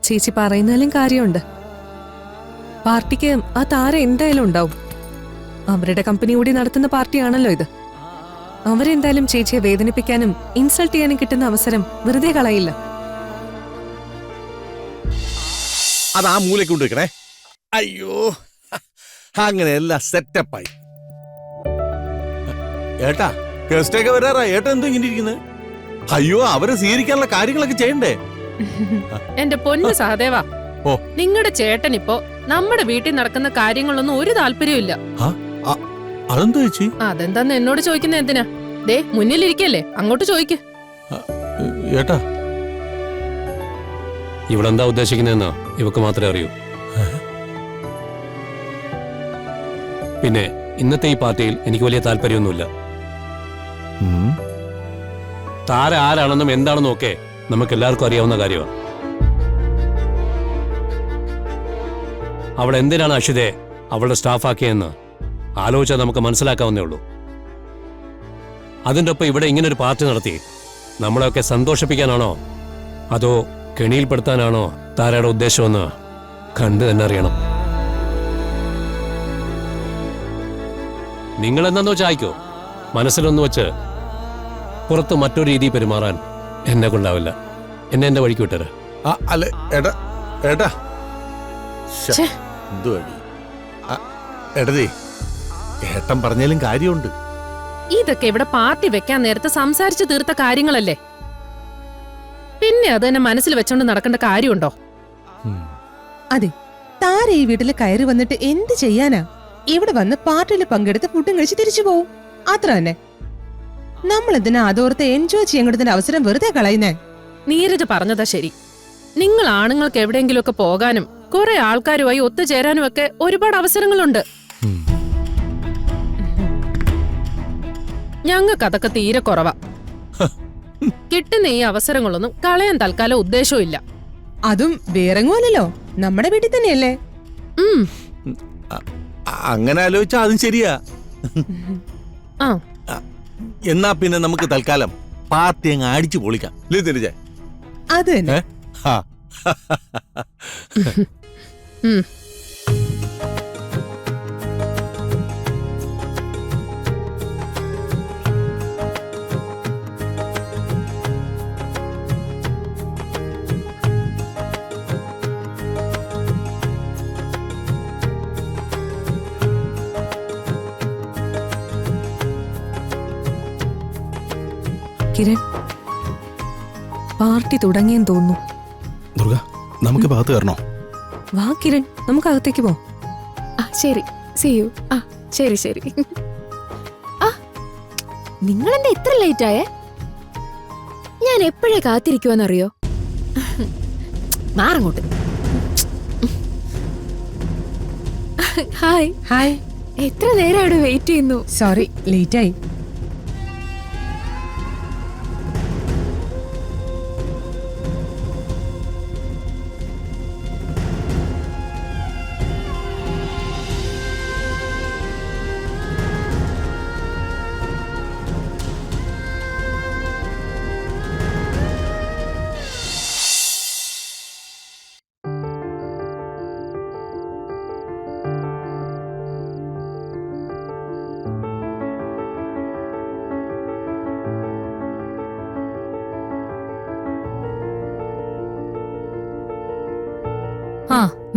ചേച്ചി പറയുന്നതിലും കാര്യമുണ്ട്. പാർട്ടിക്ക് ആ താര എന്തായാലും ഉണ്ടാവും. അവരുടെ കമ്പനി കൂടി നടത്തുന്ന പാർട്ടിയാണല്ലോ ഇത്. അവരെന്തായാലും ചേച്ചിയെ വേദനിപ്പിക്കാനും ഇൻസൾട്ട് ചെയ്യാനും കിട്ടുന്ന അവസരം വെറുതെ കളയില്ല. അത് ആ മൂലയ്ക്ക് കൊണ്ടുവെക്കണേ. അയ്യോ, അങ്ങനെ എല്ലാം സെറ്റപ്പായി. ഏട്ടാ, ഗസ്റ്റൊക്കെ വരാറാ. ഏട്ടാ എന്തോ ഇങ്ങനെ ഇരിക്കുന്നത്? അയ്യോ, അവരെ സ്വീകരിക്കാനുള്ള കാര്യങ്ങളൊക്കെ ചെയ്യണ്ടേ? എന്റെ പൊന്നു സഹദേവ, നിങ്ങളുടെ ചേട്ടൻ ഇപ്പോ നമ്മുടെ വീട്ടിൽ നടക്കുന്ന കാര്യങ്ങളൊന്നും ഒരു താല്പര്യമില്ല. അതെന്താ ചേച്ചി? അതെന്താന്ന് എന്നോട് ചോദിക്കുന്ന എന്തിനാ? ദേ മുന്നിലിരിക്കല്ലേ, അങ്ങോട്ട് ചോദിക്ക്. ഏട്ടാ, ഇവിടെ എന്താ ഉദ്ദേശിക്കുന്നതെന്നോ ഇവക്ക് മാത്രമേ അറിയൂ. പിന്നെ ഇന്നത്തെ ഈ പാർട്ടിയിൽ എനിക്ക് വലിയ താല്പര്യമൊന്നുമില്ല. താര ആരാണെന്നും എന്താണെന്നും ഒക്കെ നമുക്ക് എല്ലാവർക്കും അറിയാവുന്ന കാര്യമാണ്. അവൾ എന്തിനാണ് അക്ഷിതയെ അവളുടെ സ്റ്റാഫാക്കിയെന്ന് ആലോചിച്ചാൽ നമുക്ക് മനസ്സിലാക്കാവുന്നേ ഉള്ളൂ. അതിൻ്റെ ഒപ്പം ഇവിടെ ഇങ്ങനൊരു പാർട്ടി നടത്തി നമ്മളെയൊക്കെ സന്തോഷിപ്പിക്കാനാണോ അതോ കെണിയിൽപ്പെടുത്താനാണോ താരയുടെ ഉദ്ദേശമെന്ന് കണ്ടു തന്നെ അറിയണം. നിങ്ങളെന്താന്നോ ചായ്ക്കോ, മനസ്സിലൊന്നു വെച്ച് പുറത്ത് മറ്റൊരു രീതി പെരുമാറാൻ എന്നെ കൊണ്ടാവില്ല. എന്നെ എന്റെ വഴിക്ക് വിട്ടത്. അല്ല ഏട്ടാ, ഏട്ടാ എടതേ, ഏട്ടൻ പറഞ്ഞാലും കാര്യമുണ്ട്. ഇതൊക്കെ ഇവിടെ പാർട്ടി വെക്കാൻ നേരത്തെ സംസാരിച്ചു തീർത്ത കാര്യങ്ങളല്ലേ, പിന്നെ അത് തന്നെ മനസ്സിൽ വെച്ചോണ്ട് നടക്കേണ്ട കാര്യമുണ്ടോ? അതെ, താര ഈ വീട്ടിൽ കയറി വന്നിട്ട് എന്ത് ചെയ്യാനാ? ഇവിടെ വന്ന് പാർട്ടിയിൽ പങ്കെടുത്ത് ഫുഡും കഴിച്ച് തിരിച്ചു പോവും, അത്ര തന്നെ. നമ്മൾ എന്തിനാ അതോർത്ത് എൻജോയ് ചെയ്യാൻ കിട്ടുന്ന അവസരം വെറുതെ കളയുന്നേ? നീരജ് പറഞ്ഞതാ ശരി. നിങ്ങൾ ആണുങ്ങൾക്ക് എവിടെയെങ്കിലുമൊക്കെ പോകാനും കുറെ ആൾക്കാരുമായി ഒത്തുചേരാനും ഒക്കെ ഒരുപാട് അവസരങ്ങളുണ്ട്. ഞങ്ങൾക്ക് അതൊക്കെ തീരെ കുറവാ. കിട്ടുന്ന ഈ അവസരങ്ങളൊന്നും കളയാൻ തൽക്കാലം ഉദ്ദേശവും ഇല്ല. അതും വേറെങ്ങുമല്ലോ, നമ്മുടെ വീട്ടിൽ തന്നെയല്ലേ. അങ്ങനെ ആലോചിച്ചാ അതും ശരിയാ. എന്നാ പിന്നെ നമുക്ക് തൽക്കാലം പാർട്ടി അങ്ങ് അടിച്ചു പൊളിക്കാം. അത് തന്നെ. കിരൺ, പാർട്ടി തുടങ്ങിയെന്ന് തോന്നുന്നു. ദുർഗ, നമുക്ക് ഭാഗത്ത് കയറണോ? വാ കിരൺ, നമുക്ക് അകത്തേക്ക് പോ. ശരി, സീ യു. ശരി ശരി. നിങ്ങളെന്താ ഇത്ര ലേറ്റ് ആയേ? ഞാൻ എപ്പോഴേ കാത്തിരിക്കുവാന്നറിയോ? മാറങ്ങോട്ട്. ഹായ്. ഹായ്. എത്ര നേരം അവിടെ വെയിറ്റ് ചെയ്യുന്നു. സോറി, ലേറ്റായി.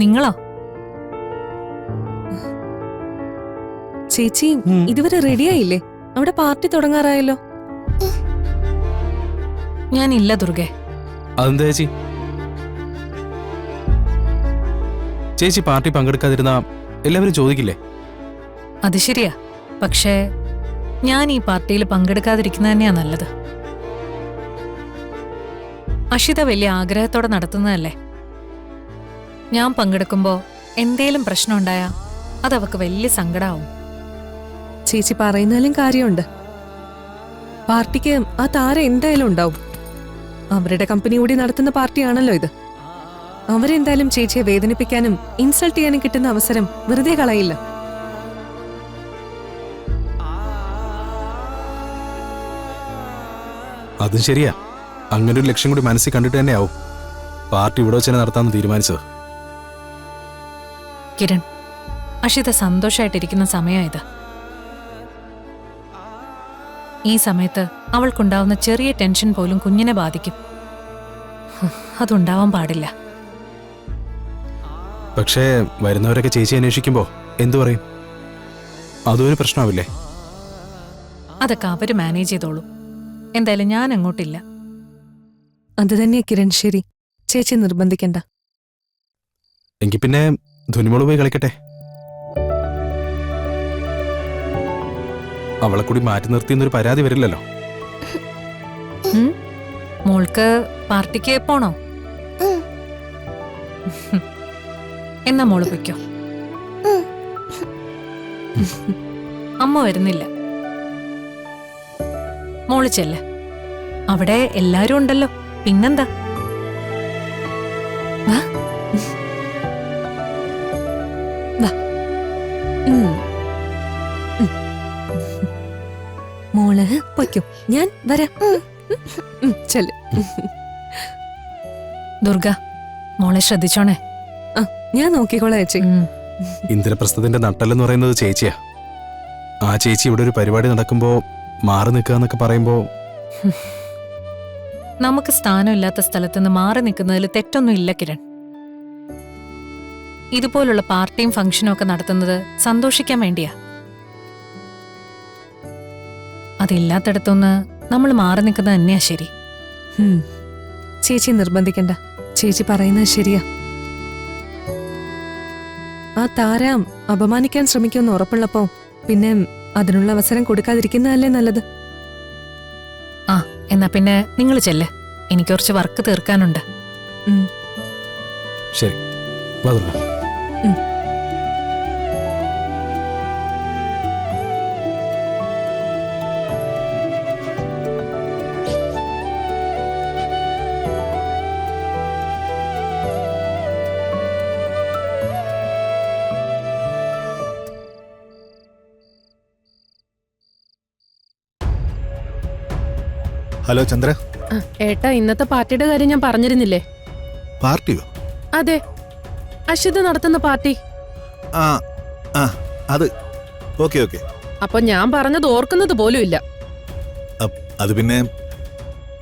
നിങ്ങളോ? ചേച്ചി ഇതുവരെ റെഡിയായില്ലേ? അവിടെ പാർട്ടി തുടങ്ങാറായല്ലോ. ഞാനില്ല ദുർഗെ. അതെന്താ ചേച്ചി? ചേച്ചി പാർട്ടി പങ്കെടുക്കാതിരുന്ന എല്ലാവരും ചോദിക്കില്ലേ? അത് ശരിയാ, പക്ഷേ ഞാൻ ഈ പാർട്ടിയിൽ പങ്കെടുക്കാതിരിക്കുന്ന തന്നെയാ നല്ലത്. അഷിത വലിയ ആഗ്രഹത്തോടെ നടത്തുന്നതല്ലേ. ഞാൻ പങ്കെടുക്കുമ്പോ എന്തേലും പ്രശ്നമുണ്ടായാ അതവക്ക് വലിയ സങ്കടാവും. ചേച്ചി പറയുന്നതിലും കാര്യമുണ്ട്. പാർട്ടിക്ക് ആ താര എന്തായാലും ഉണ്ടാവും. അവരുടെ കമ്പനി കൂടി നടത്തുന്ന പാർട്ടിയാണല്ലോ ഇത്. അവരെന്തായാലും ചേച്ചിയെ വേദനിപ്പിക്കാനും ഇൻസൾട്ട് ചെയ്യാനും കിട്ടുന്ന അവസരം വെറുതെ കളയില്ല. അതും ശരിയാ, അങ്ങനെ ഒരു ലക്ഷ്യം കൂടി മനസ്സിൽ കണ്ടിട്ട് തന്നെയാവും. പാർട്ടി ഇവിടെ വെച്ച് തന്നെ നടത്താമെന്ന് തീരുമാനിച്ചത്. കിരൺ, അഷിത സന്തോഷമായിട്ടിരിക്കുന്ന സമയമായത്. ഈ സമയത്ത് അവൾക്കുണ്ടാവുന്ന ചെറിയ ടെൻഷൻ പോലും കുഞ്ഞിനെ ബാധിക്കും. അതുണ്ടാവാൻ പാടില്ല. പക്ഷേ വരുന്നവരൊക്കെ ചേച്ചി അന്വേഷിക്കുമ്പോൾ എന്തു പറയും? അതൊരു പ്രശ്നമാവില്ലേ? അതൊക്കെ അവര് മാനേജ് ചെയ്തോളൂ. എന്തായാലും ഞാൻ അങ്ങോട്ടില്ല. അത് തന്നെ കിരൺ, ശരി. ചേച്ചി നിർബന്ധിക്കണ്ട. എങ്കിൽ പിന്നെ ധുനിമോള് പോയി കളിക്കട്ടെ. അവളെ കൂടി മാറ്റി നിർത്തിയെന്നൊരു പരാതി വരില്ലല്ലോ. മോൾക്ക് പാർട്ടിക്ക് പോണോ? എന്നാ മോള് പൊയ്ക്കോ. അമ്മ വരുന്നില്ല. മോള് ചെല്ല്. അവിടെ എല്ലാരും ഉണ്ടല്ലോ, പിന്നെന്താ? വാ. വാ. മോള് പൊയ്ക്കോ, ഞാൻ വരാം. ചെല്ല്. ദുർഗ, മോളെ ശ്രദ്ധിച്ചോണേ. ഞാൻ നോക്കിക്കോളാം ചേച്ചി. ഇന്ദ്രപ്രസ്ഥത്തിന്റെ നട്ടലെന്ന് പറയുന്നത് ചേച്ചിയാ. ആ ചേച്ചി ഇവിടെ ഒരു പരിപാടി നടക്കുമ്പോ മാറി നിൽക്കുക എന്നൊക്കെ പറയുമ്പോ നമുക്ക് സ്ഥാനമില്ലാത്ത സ്ഥലത്തുനിന്ന് മാറി നിൽക്കുന്നതിൽ തെറ്റൊന്നും ഇല്ല കിരൺ. ഇതുപോലുള്ള പാർട്ടിയും ഫംഗ്ഷനും ഒക്കെ നടത്തുന്നത് സന്തോഷിക്കാൻ വേണ്ടിയാ. അതില്ലാത്തടത്തുനിന്ന് നമ്മൾ മാറി നിൽക്കുന്നത് തന്നെയാ ശരി. ചേച്ചി നിർബന്ധിക്കണ്ട. ചേച്ചി പറയുന്നത് ശരിയാ. ആ താരം അപമാനിക്കാൻ ശ്രമിക്കുമെന്ന് ഉറപ്പുള്ളപ്പോ പിന്നെ അതിനുള്ള അവസരം കൊടുക്കാതിരിക്കുന്നതല്ലേ നല്ലത്. ആ, എന്നാ പിന്നെ നിങ്ങൾ ചെല്ല്. എനിക്ക് കുറച്ച് വർക്ക് തീർക്കാനുണ്ട്. ശരി. വാ ദുർഗ. ഹലോ ചന്ദ്ര. ഏട്ടാ, ഇന്നത്തെ പാർട്ടിയുടെ കാര്യം ഞാൻ പറഞ്ഞിരുന്നില്ലേ? പാർട്ടിയോ? അതെ, അഷിത നടത്തുന്ന പാർട്ടി. ആ ആ അത് ഓക്കെ ഓക്കെ. അപ്പൊ ഞാൻ പറഞ്ഞത് ഓർക്കുന്നത് പോലും ഇല്ല. അത് പിന്നെ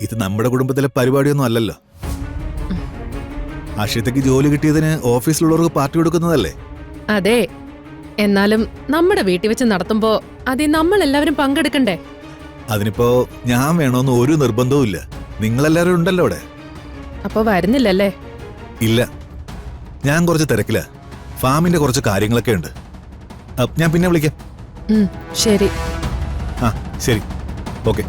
ഇത് നമ്മുടെ കുടുംബത്തിലെ പരിപാടിയൊന്നും അല്ലല്ലോ. അഷിതയ്ക്ക് ജോലി കിട്ടിയതിന് ഓഫീസിലുള്ളവർക്ക് പാർട്ടി കൊടുക്കുന്നതല്ലേ? അതെ, എന്നാലും നമ്മുടെ വീട്ടിൽ വെച്ച് നടത്തുമ്പോ അതിൽ നമ്മൾ എല്ലാവരും പങ്കെടുക്കണ്ടേ? അതിനിപ്പോ ഞാൻ വേണോന്ന് ഒരു നിർബന്ധവും ഇല്ല. നിങ്ങളെല്ലാവരും ഉണ്ടല്ലോ അവിടെ. അപ്പൊ വരുന്നില്ലല്ലേ? ഇല്ല, ഞാൻ കുറച്ച് തിരക്കില്ല. ഫാമിന്റെ കുറച്ച് കാര്യങ്ങളൊക്കെ ഉണ്ട്. ഞാൻ പിന്നെ വിളിക്കാം. ശരി. ആ ശരി, ഓക്കെ.